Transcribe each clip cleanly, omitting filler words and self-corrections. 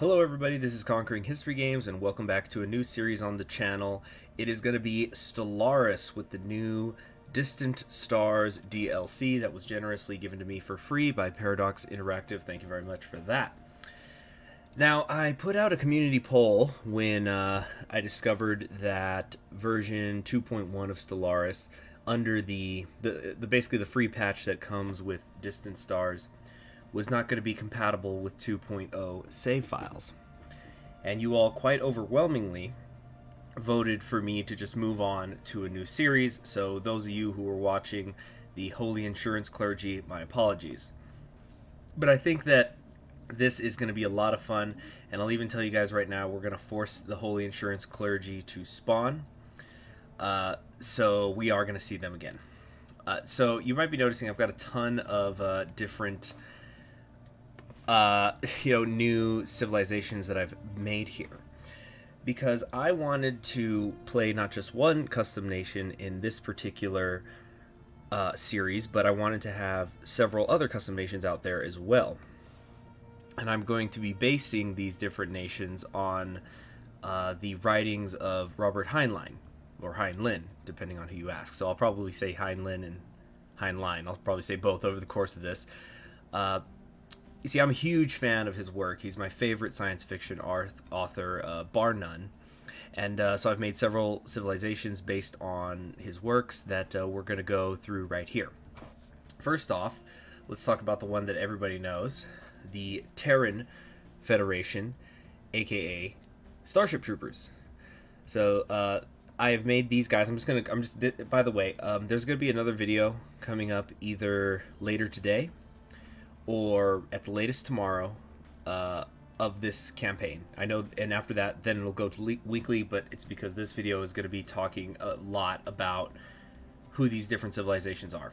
Hello everybody, this is Conquering History Games and welcome back to a new series on the channel. It is going to be Stellaris with the new Distant Stars DLC that was generously given to me for free by Paradox Interactive. Thank you very much for that. Now, I put out a community poll when I discovered that version 2.1 of Stellaris under the basically the free patch that comes with Distant Stars was not going to be compatible with 2.0 save files. And you all quite overwhelmingly voted for me to just move on to a new series, so those of you who are watching the Holy Insurance Clergy, my apologies. But I think that this is going to be a lot of fun, and I'll even tell you guys right now, we're going to force the Holy Insurance Clergy to spawn, so we are going to see them again. So you might be noticing I've got a ton of different new civilizations that I've made here, because I wanted to play not just one custom nation in this particular series, but I wanted to have several other custom nations out there as well. And I'm going to be basing these different nations on the writings of Robert Heinlein, or Heinlein, depending on who you ask. So I'll probably say Heinlein and Heinlein. I'll probably say both over the course of this. You see, I'm a huge fan of his work. He's my favorite science fiction author, bar none. And so I've made several civilizations based on his works that we're going to go through right here. First off, let's talk about the one that everybody knows, the Terran Federation, aka Starship Troopers. So I have made these guys. By the way, there's going to be another video coming up either later today or at the latest tomorrow of this campaign. I know, and after that, then it'll go to weekly, but it's because this video is going to be talking a lot about who these different civilizations are.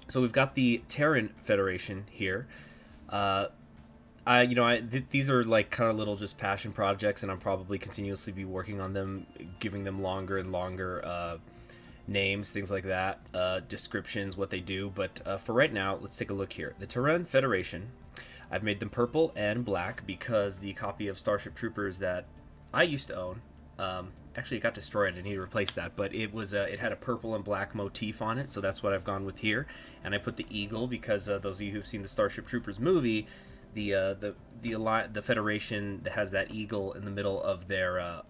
So we've got the Terran Federation here. These are like kind of little just passion projects, and I'm probably continuously be working on them, giving them longer and longer names, things like that, descriptions, what they do. But for right now, let's take a look here. The Terran Federation, I've made them purple and black because the copy of Starship Troopers that I used to own, actually it got destroyed. I need to replace that, but it was it had a purple and black motif on it, so that's what I've gone with here. And I put the eagle because those of you who've seen the Starship Troopers movie, the Federation has that eagle in the middle of their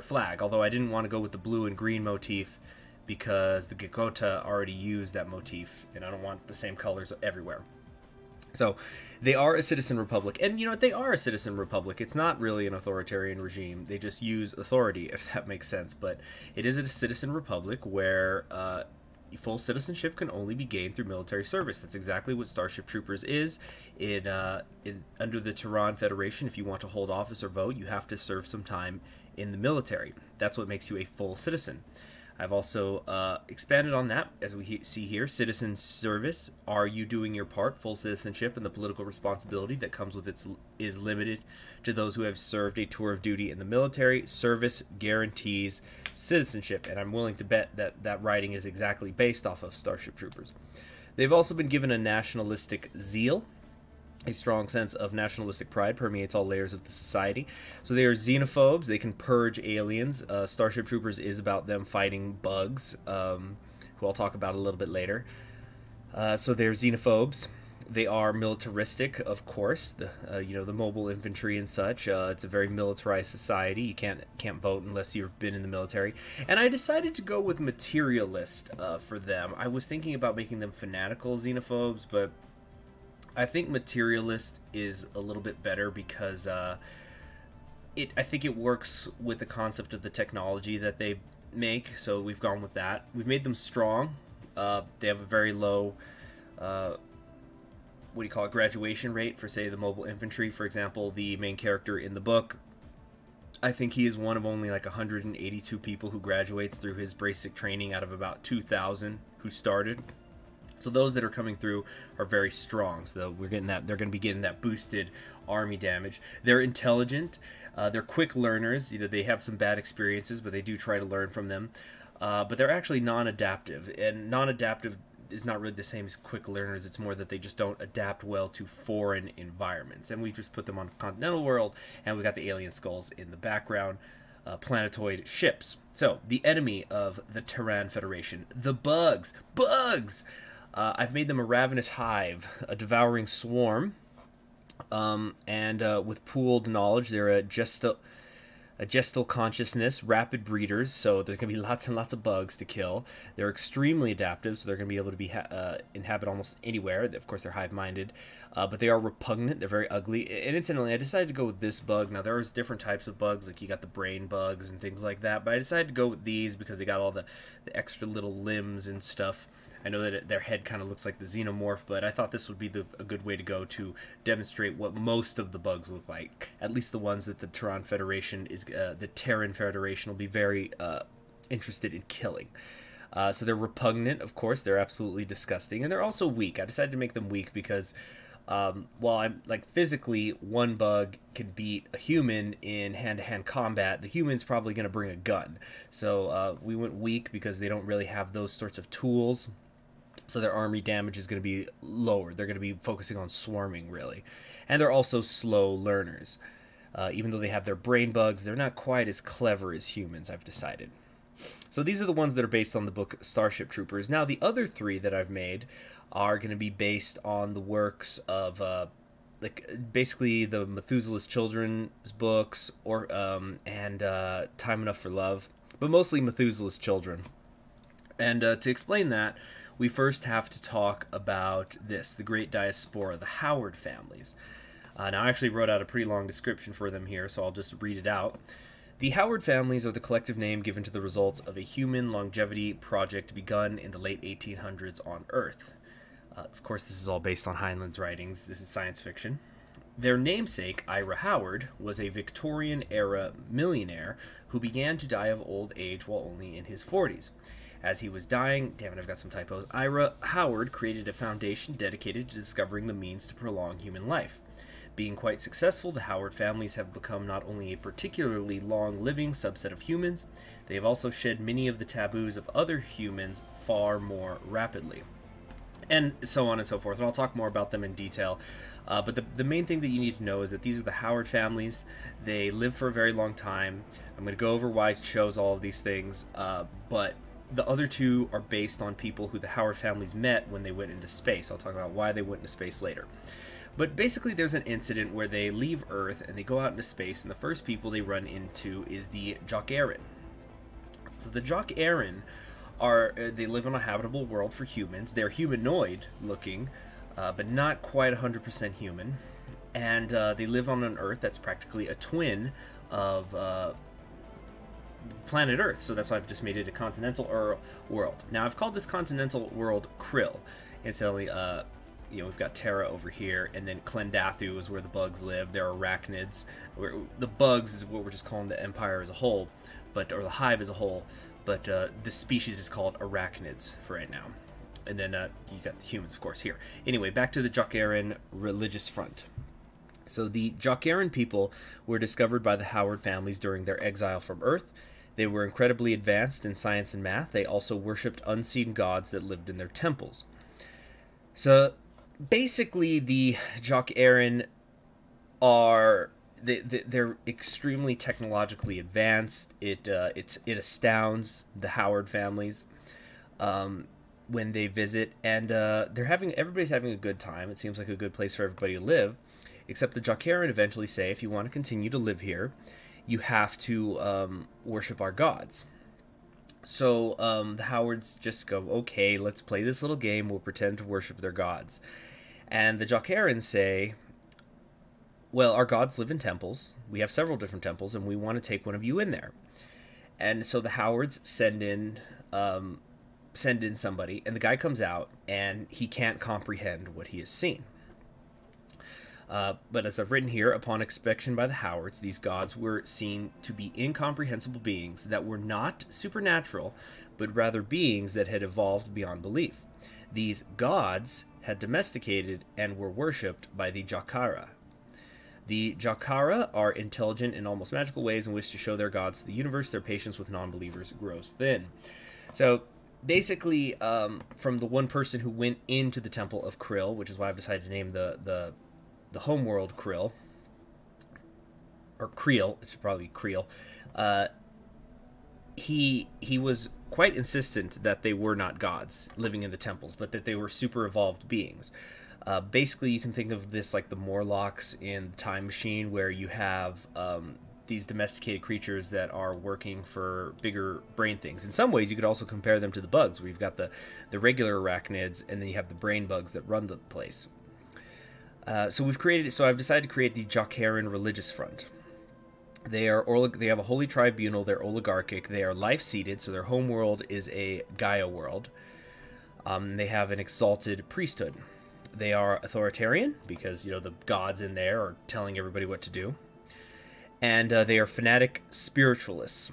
flag. Although I didn't want to go with the blue and green motif, because the Gekota already used that motif, and I don't want the same colors everywhere. So they are a citizen republic, and you know what, they are a citizen republic. It's not really an authoritarian regime. They just use authority, if that makes sense. But it is a citizen republic where full citizenship can only be gained through military service. That's exactly what Starship Troopers is. Under the Terran Federation, if you want to hold office or vote, you have to serve some time in the military. That's what makes you a full citizen. I've also expanded on that, as we see here. Citizen service. Are you doing your part? Full citizenship and the political responsibility that comes with it is limited to those who have served a tour of duty in the military. Service guarantees citizenship, and I'm willing to bet that that writing is exactly based off of Starship Troopers. They've also been given a nationalistic zeal. A strong sense of nationalistic pride permeates all layers of the society. So they are xenophobes. They can purge aliens. Starship Troopers is about them fighting bugs, who I'll talk about a little bit later. So they're xenophobes. They are militaristic, of course. The mobile infantry and such. It's a very militarized society. You can't vote unless you've been in the military. And I decided to go with materialist for them. I was thinking about making them fanatical xenophobes, but I think materialist is a little bit better because I think it works with the concept of the technology that they make, so we've gone with that. We've made them strong. They have a very low, graduation rate for, say, the mobile infantry. For example, the main character in the book, I think he is one of only like 182 people who graduates through his basic training out of about 2,000 who started. So those that are coming through are very strong. So we're getting that. They're going to be getting that boosted army damage. They're intelligent. They're quick learners. You know, they have some bad experiences, but they do try to learn from them. But they're actually non-adaptive, and non-adaptive is not really the same as quick learners. It's more that they just don't adapt well to foreign environments. And we just put them on a continental world, and we got the alien skulls in the background. Planetoid ships. So, the enemy of the Terran Federation, the bugs. Bugs! I've made them a ravenous hive, a devouring swarm, and with pooled knowledge, they're a gestal consciousness, rapid breeders, so there's going to be lots and lots of bugs to kill. They're extremely adaptive, so they're going to be able to inhabit almost anywhere. Of course, they're hive-minded, but they are repugnant. They're very ugly. And incidentally, I decided to go with this bug. Now, there's different types of bugs, like you got the brain bugs and things like that, but I decided to go with these because they got all the extra little limbs and stuff. I know that their head kind of looks like the xenomorph, but I thought this would be a good way to go to demonstrate what most of the bugs look like. At least the ones that the Terran Federation the Terran Federation will be very interested in killing. So they're repugnant, of course. They're absolutely disgusting, and they're also weak. I decided to make them weak because while I'm physically, one bug can beat a human in hand-to-hand combat, the human's probably going to bring a gun. So we went weak because they don't really have those sorts of tools. So their army damage is going to be lower. They're going to be focusing on swarming, really. And they're also slow learners. Even though they have their brain bugs, they're not quite as clever as humans, I've decided. So these are the ones that are based on the book Starship Troopers. Now, the other three that I've made are going to be based on the works of, basically the Methuselah's Children's books, and Time Enough for Love. But mostly Methuselah's Children. And to explain that, we first have to talk about this, the Great Diaspora, the Howard families. Now, I actually wrote out a pretty long description for them here, so I'll just read it out. The Howard families are the collective name given to the results of a human longevity project begun in the late 1800s on Earth. Of course, this is all based on Heinlein's writings. This is science fiction. Their namesake, Ira Howard, was a Victorian-era millionaire who began to die of old age while only in his 40s. As he was dying, damn it, I've got some typos, Ira Howard created a foundation dedicated to discovering the means to prolong human life. Being quite successful, the Howard families have become not only a particularly long-living subset of humans, they have also shed many of the taboos of other humans far more rapidly. And so on and so forth, and I'll talk more about them in detail. But the main thing that you need to know is that these are the Howard families. They live for a very long time. I'm going to go over why it shows all of these things, but the other two are based on people who the Howard families met when they went into space. I'll talk about why they went into space later. But basically there's an incident where they leave Earth and they go out into space, and the first people they run into is the Jok'Aren. So the Jok'Aren they live on a habitable world for humans. They're humanoid looking, but not quite 100% human. And they live on an Earth that's practically a twin of planet Earth, so that's why I've just made it a continental world. Now, I've called this continental world Krill. Incidentally, we've got Terra over here, and then Klendathu is where the bugs live. They're arachnids. The bugs is what we're just calling the Empire as a whole, or the Hive as a whole, but the species is called arachnids for right now. And then you got the humans, of course, here. Anyway, back to the Jok'Aren religious front. So the Jok'Aren people were discovered by the Howard families during their exile from Earth. They were incredibly advanced in science and math. They also worshipped unseen gods that lived in their temples. So basically the Jok'Aren they're extremely technologically advanced. It astounds the Howard families when they visit, and everybody's having a good time. It seems like a good place for everybody to live. Except the Jok'Aren eventually say, if you want to continue to live here, you have to worship our gods. So the Howards just go, okay, let's play this little game. We'll pretend to worship their gods. And the Jok'Aren say, well, our gods live in temples. We have several different temples, and we want to take one of you in there. And so the Howards send in somebody, and the guy comes out, and he can't comprehend what he has seen. But as I've written here, upon inspection by the Howards, these gods were seen to be incomprehensible beings that were not supernatural, but rather beings that had evolved beyond belief. These gods had domesticated and were worshipped by the Jakara. The Jakara are intelligent in almost magical ways and wish to show their gods to the universe. Their patience with non-believers grows thin. So basically, from the one person who went into the Temple of Krill, which is why I've decided to name the homeworld Krill, or Creel, it should probably be Creel. He was quite insistent that they were not gods living in the temples, but that they were super evolved beings. Basically, you can think of this like the Morlocks in Time Machine, where you have these domesticated creatures that are working for bigger brain things. In some ways, you could also compare them to the bugs, where you've got the regular arachnids, and then you have the brain bugs that run the place. So I've decided to create the Jokeren Religious Front. They have a holy tribunal. They're oligarchic. They are life-seated, so their homeworld is a Gaia world. They have an exalted priesthood. They are authoritarian because the gods in there are telling everybody what to do, and they are fanatic spiritualists.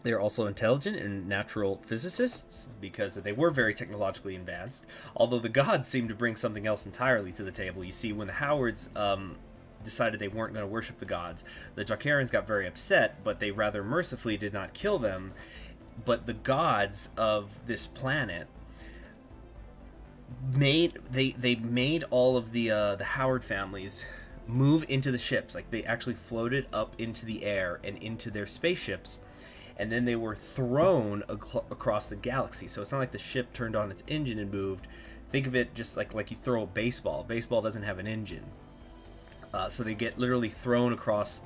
They are also intelligent and natural physicists because they were very technologically advanced. Although the gods seem to bring something else entirely to the table. You see, when the Howards decided they weren't going to worship the gods, the Jokerans got very upset, but they rather mercifully did not kill them. But the gods of this planet made all of the Howard families move into the ships. Like, they actually floated up into the air and into their spaceships, and then they were thrown across the galaxy. So it's not like the ship turned on its engine and moved. Think of it just like you throw a baseball. Baseball doesn't have an engine. So they get literally thrown across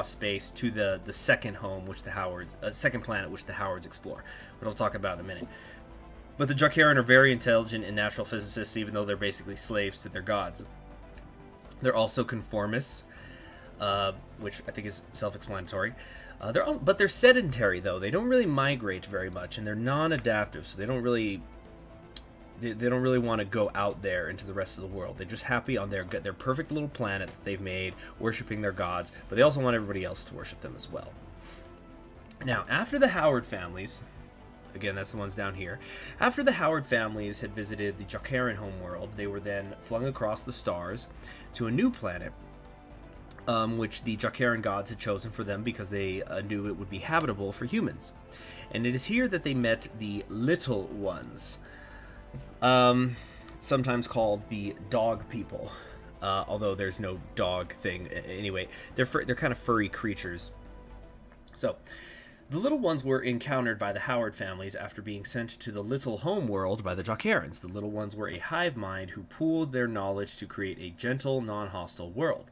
space to the second home, which the Howards, second planet, which the Howards explore, which I'll talk about in a minute. But the Jokeren are very intelligent and natural physicists, even though they're basically slaves to their gods. They're also conformists, which I think is self-explanatory. But they're sedentary, though. They don't really migrate very much, and they're non-adaptive, so they don't really want to go out there into the rest of the world. They're just happy on their perfect little planet that they've made, worshiping their gods, but they also want everybody else to worship them as well. Now, after the Howard families, again, that's the ones down here, after the Howard families had visited the Jokeren homeworld, they were then flung across the stars to a new planet, which the Jokeren gods had chosen for them because they knew it would be habitable for humans. And it is here that they met the Little Ones, sometimes called the Dog People, although there's no dog thing. Anyway, they're kind of furry creatures. So, the Little Ones were encountered by the Howard families after being sent to the Little Homeworld by the Jokerans. The Little Ones were a hive mind who pooled their knowledge to create a gentle, non-hostile world.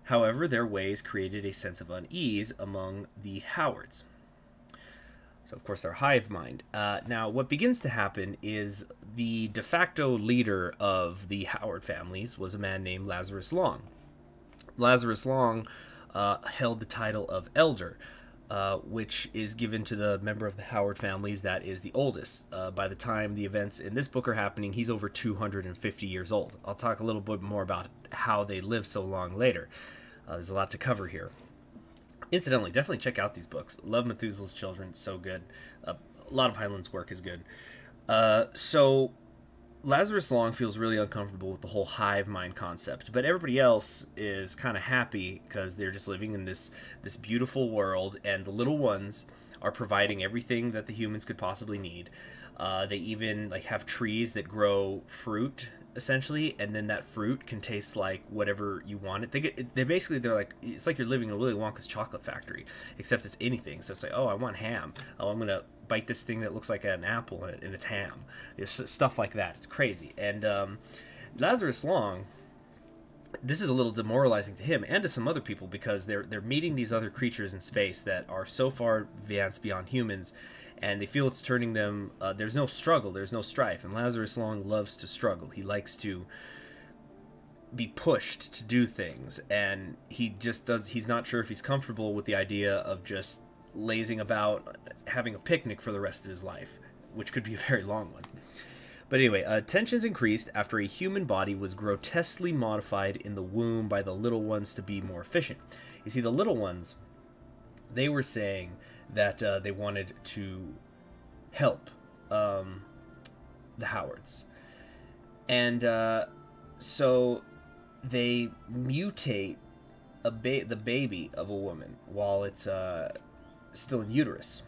However, their ways created a sense of unease among the Howards. So, of course, they're hive mind. Now, what begins to happen is the de facto leader of the Howard families was a man named Lazarus Long. Lazarus Long held the title of Elder, which is given to the member of the Howard families that is the oldest. By the time the events in this book are happening, he's over 250 years old. I'll talk a little bit more about how they lived so long later. There's a lot to cover here. Incidentally, definitely check out these books. Love Methuselah's Children, so good. A lot of Heinlein's work is good. So Lazarus Long feels really uncomfortable with the whole hive mind concept, but everybody else is kind of happy because they're just living in this beautiful world, and the Little Ones are providing everything that the humans could possibly need. They even have trees that grow fruit, essentially, and then that fruit can taste like whatever you want it. They're like, it's like you're living in Willy Wonka's chocolate factory, except it's anything. So it's like, oh, I want ham. Oh, I'm gonna bite this thing that looks like an apple and it's ham. It's stuff like that. It's crazy. And Lazarus Long, this is a little demoralizing to him and to some other people because they're meeting these other creatures in space that are so far advanced beyond humans, and they feel it's turning them. There's no struggle, there's no strife, and Lazarus Long loves to struggle. He likes to be pushed to do things, and he's not sure if he's comfortable with the idea of just lazing about, having a picnic for the rest of his life, which could be a very long one. But anyway, tensions increased after a human body was grotesquely modified in the womb by the Little Ones to be more efficient. You see, the Little Ones, they were saying that they wanted to help the Howards. And so they mutate the baby of a woman while it's still in uterus.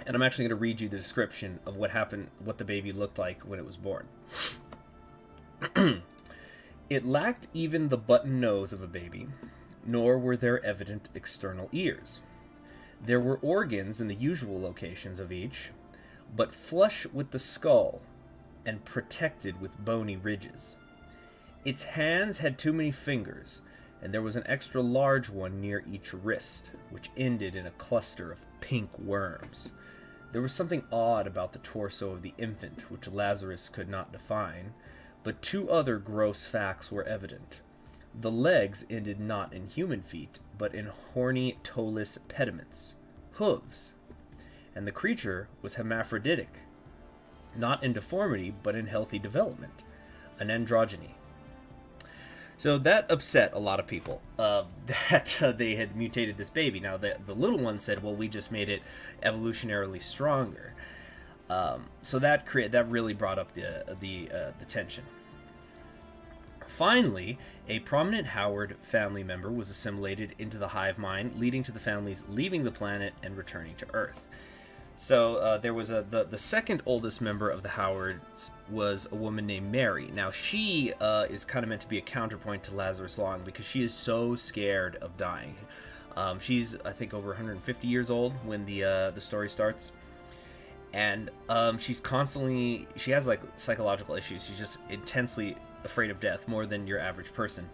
And I'm actually going to read you the description of what happened, what the baby looked like when it was born. It lacked even the button nose of a baby, nor were there evident external ears. There were organs in the usual locations of each, but flush with the skull and protected with bony ridges. Its hands had too many fingers, and there was an extra large one near each wrist, which ended in a cluster of pink worms. There was something odd about the torso of the infant, which Lazarus could not define, but two other gross facts were evident. The legs ended not in human feet, but in horny toeless pediments, hooves, and the creature was hermaphroditic, not in deformity, but in healthy development, an androgyny. So that upset a lot of people, that they had mutated this baby. Now, the little one said, well, we just made it evolutionarily stronger. So that really brought up the tension. Finally, a prominent Howard family member was assimilated into the hive mind, leading to the families leaving the planet and returning to Earth. So there was the second oldest member of the Howards was a woman named Mary. Now she is kind of meant to be a counterpoint to Lazarus Long because she is so scared of dying. She's, I think, over 150 years old when the story starts. And she has like psychological issues. She's just intensely afraid of death, more than your average person.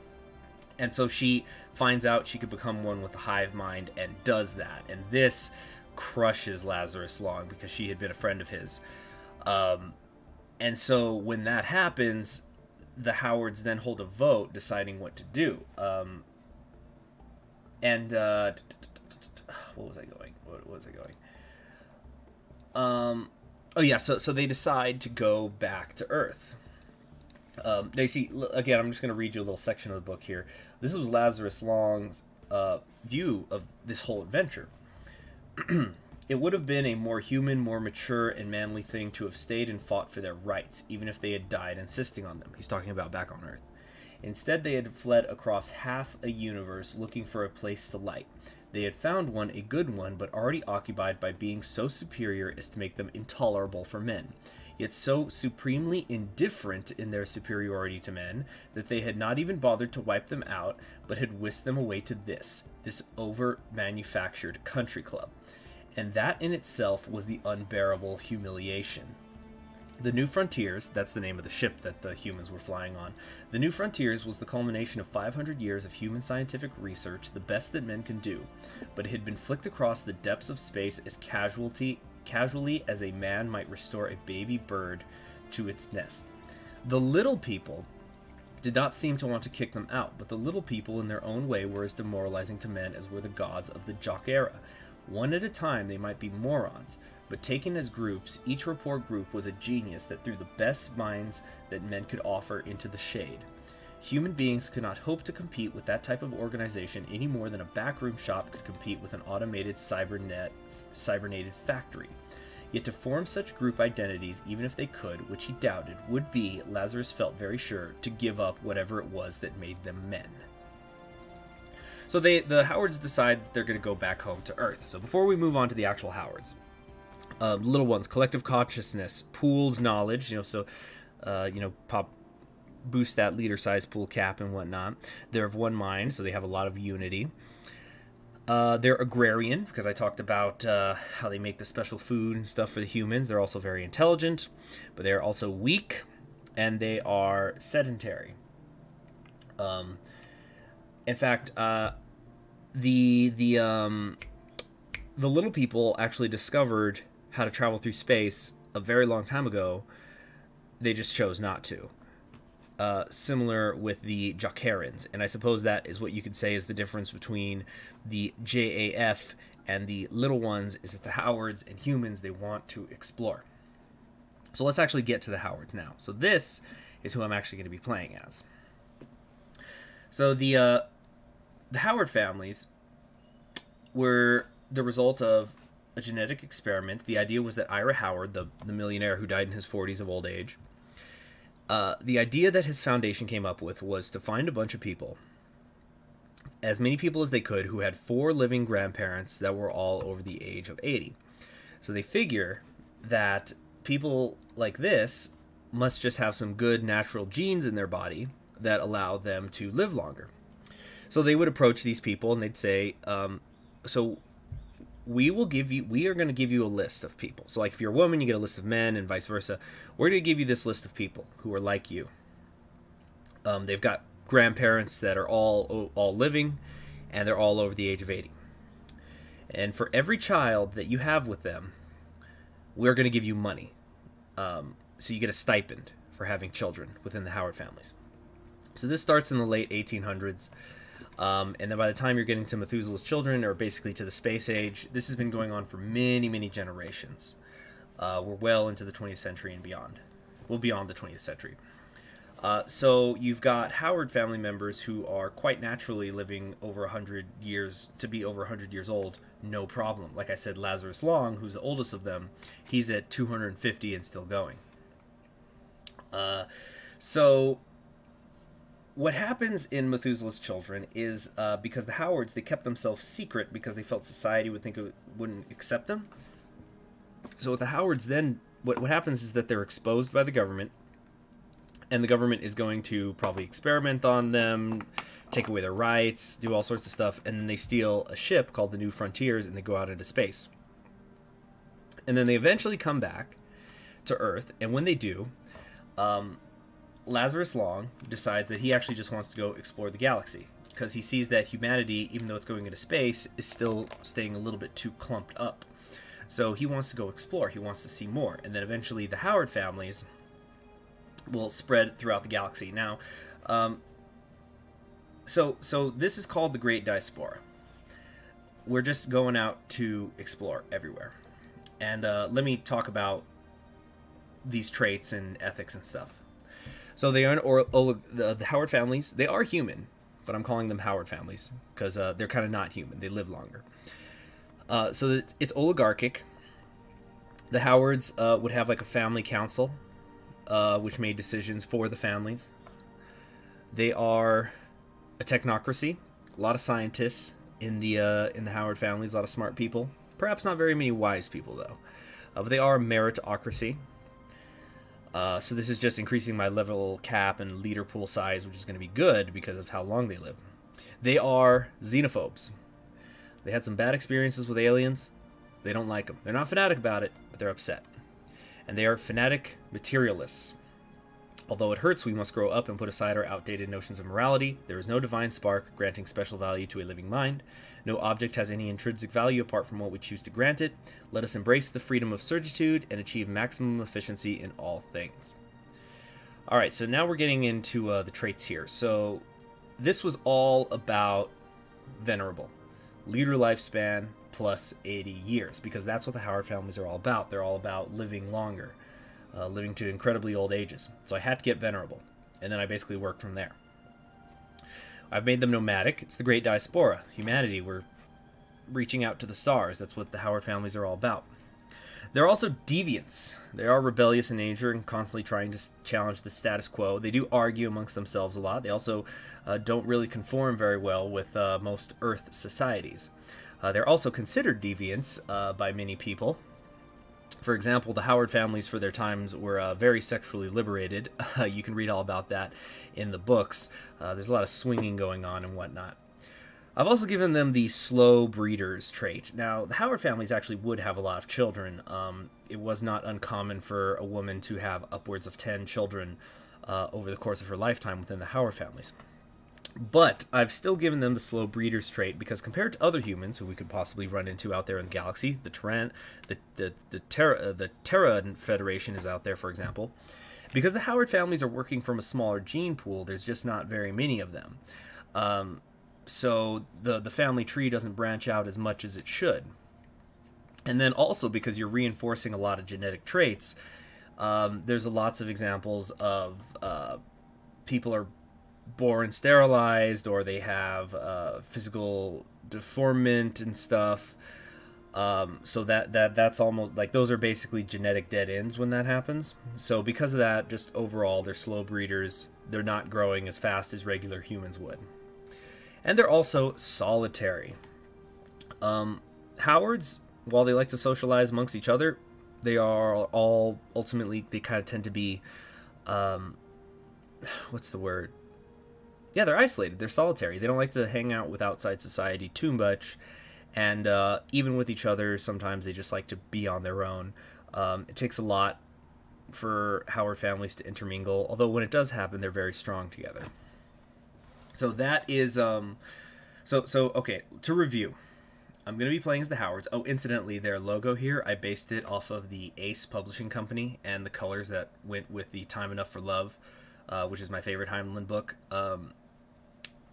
And so she finds out she could become one with the hive mind and does that. And this crushes Lazarus Long because she had been a friend of his. And so when that happens, the Howards then hold a vote deciding what to do. What was I going? What was I going? Oh yeah, so they decide to go back to Earth. Now you see, again, I'm just going to read you a little section of the book here. This was Lazarus Long's view of this whole adventure. It would have been a more human, more mature, and manly thing to have stayed and fought for their rights, even if they had died insisting on them. He's talking about back on Earth. Instead, they had fled across half a universe looking for a place to light. They had found one, a good one, but already occupied by beings so superior as to make them intolerable for men, yet so supremely indifferent in their superiority to men that they had not even bothered to wipe them out, but had whisked them away to this over-manufactured country club. And that in itself was the unbearable humiliation. The New Frontiers, that's the name of the ship that the humans were flying on. The New Frontiers was the culmination of 500 years of human scientific research, the best that men can do, but it had been flicked across the depths of space as casually as a man might restore a baby bird to its nest. The little people did not seem to want to kick them out, but the little people in their own way were as demoralizing to men as were the gods of the Jock era. One at a time they might be morons, but taken as groups, each rapport group was a genius that threw the best minds that men could offer into the shade. Human beings could not hope to compete with that type of organization any more than a backroom shop could compete with an automated cybernated factory. Yet to form such group identities, even if they could, which he doubted, would be, Lazarus felt very sure, to give up whatever it was that made them men. So the Howards decide they're going to go back home to Earth. So before we move on to the actual Howards, little ones, collective consciousness, pooled knowledge, boost that leader size pool cap and whatnot. They're of one mind, so they have a lot of unity. They're agrarian, because I talked about how they make the special food and stuff for the humans. They're also very intelligent, but they're also weak, and they are sedentary. In fact, the little people actually discovered how to travel through space a very long time ago. They just chose not to. Similar with the Jockarans, and I suppose that is what you could say is the difference between the JAF and the little ones, is that the Howards and humans, they want to explore. So let's actually get to the Howards now. So this is who I'm actually going to be playing as. So the Howard families were the result of a genetic experiment. The idea was that Ira Howard, the millionaire who died in his 40s of old age, the idea that his foundation came up with was to find a bunch of people, as many people as they could, who had 4 living grandparents that were all over the age of 80. So they figure that people like this must just have some good natural genes in their body that allow them to live longer. So they would approach these people and they'd say, so we are going to give you a list of people. So like if you're a woman, you get a list of men and vice versa. We're going to give you this list of people who are like you. They've got grandparents that are all living, and they're all over the age of 80. And for every child that you have with them, we're going to give you money. So you get a stipend for having children within the Howard families. So this starts in the late 1800s. And then by the time you're getting to Methuselah's children, or basically to the space age, this has been going on for many, many generations. We're well into the 20th century and beyond. Well, beyond the 20th century. So you've got Howard family members who are quite naturally living over 100 years, to be over 100 years old, no problem. Like I said, Lazarus Long, who's the oldest of them, he's at 250 and still going. So what happens in Methuselah's children is, because the Howards, they kept themselves secret because they felt society wouldn't accept them. So what the Howards then, what happens is that they're exposed by the government, and the government is going to probably experiment on them, take away their rights, do all sorts of stuff, and then they steal a ship called the New Frontiers, and they go out into space. And then they eventually come back to Earth, and when they do, Lazarus Long decides that he actually just wants to go explore the galaxy, because he sees that humanity, even though it's going into space, is still staying a little bit too clumped up. So he wants to go explore, he wants to see more, and then eventually the Howard families will spread throughout the galaxy. Now, so this is called the Great Diaspora. We're just going out to explore everywhere. And let me talk about these traits and ethics and stuff. So they are the Howard families. They are human, but I'm calling them Howard families because they're kind of not human. They live longer. So it's oligarchic. The Howards would have like a family council, which made decisions for the families. They are a technocracy. A lot of scientists in the Howard families. A lot of smart people. Perhaps not very many wise people though. But they are a meritocracy. So this is just increasing my level cap and leader pool size, which is going to be good because of how long they live. They are xenophobes. They had some bad experiences with aliens. They don't like them. They're not fanatic about it, but they're upset. And they are fanatic materialists. Although it hurts, we must grow up and put aside our outdated notions of morality. There is no divine spark granting special value to a living mind. No object has any intrinsic value apart from what we choose to grant it. Let us embrace the freedom of certitude and achieve maximum efficiency in all things. Alright, so now we're getting into the traits here. So this was all about venerable. Leader lifespan plus 80 years, because that's what the Howard families are all about. They're all about living longer, living to incredibly old ages. So I had to get venerable, and then I basically worked from there. I've made them nomadic. It's the Great Diaspora. Humanity, we're reaching out to the stars. That's what the Howard families are all about. They're also deviants. They are rebellious in nature and constantly trying to challenge the status quo. They do argue amongst themselves a lot. They also don't really conform very well with most Earth societies. They're also considered deviants by many people. For example, the Howard families for their times were very sexually liberated. You can read all about that in the books. There's a lot of swinging going on and whatnot. I've also given them the slow breeders trait. Now, the Howard families actually would have a lot of children. It was not uncommon for a woman to have upwards of 10 children over the course of her lifetime within the Howard families. But I've still given them the slow breeders trait because compared to other humans who we could possibly run into out there in the galaxy, the Terran Federation is out there, for example. Because the Howard families are working from a smaller gene pool, there's just not very many of them. So the family tree doesn't branch out as much as it should. And then also because you're reinforcing a lot of genetic traits, there's lots of examples of people are born sterilized, or they have physical deformment and stuff. So that's almost like those are basically genetic dead ends when that happens. So because of that, just overall, they're slow breeders. They're not growing as fast as regular humans would. And they're also solitary. Howards while they like to socialize amongst each other, they are all ultimately, they kind of tend to be, what's the word? Yeah, they're isolated. They're solitary. They don't like to hang out with outside society too much. And even with each other, sometimes they just like to be on their own. It takes a lot for Howard families to intermingle, although when it does happen, they're very strong together. So that is, okay, to review. I'm going to be playing as the Howards. Oh, incidentally, their logo here, I based it off of the Ace Publishing Company and the colors that went with the Time Enough for Love, which is my favorite Heinlein book,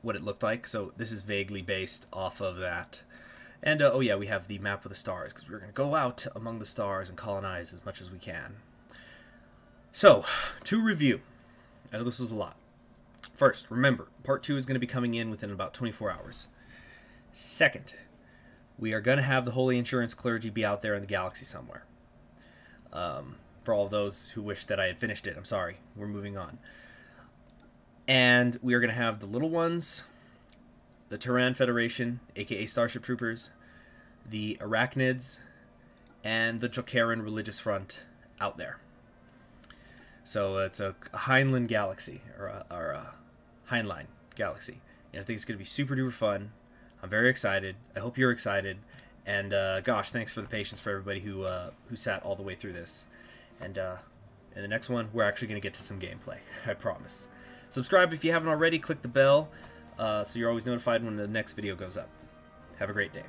what it looked like. So this is vaguely based off of that. And, oh yeah, we have the map of the stars, because we're going to go out among the stars and colonize as much as we can. So, to review. I know this was a lot. First, remember, Part 2 is going to be coming in within about 24 hours. Second, we are going to have the Holy Insurance Clergy be out there in the galaxy somewhere. For all those who wish that I had finished it, I'm sorry. We're moving on. And we are going to have the little ones, the Terran Federation, aka Starship Troopers, the Arachnids, and the Jokaran Religious Front out there. So it's a Heinlein galaxy, or a Heinlein galaxy. And I think it's going to be super duper fun. I'm very excited. I hope you're excited. And gosh, thanks for the patience for everybody who sat all the way through this. And in the next one, we're actually going to get to some gameplay. I promise. Subscribe if you haven't already. Click the bell so you're always notified when the next video goes up. Have a great day.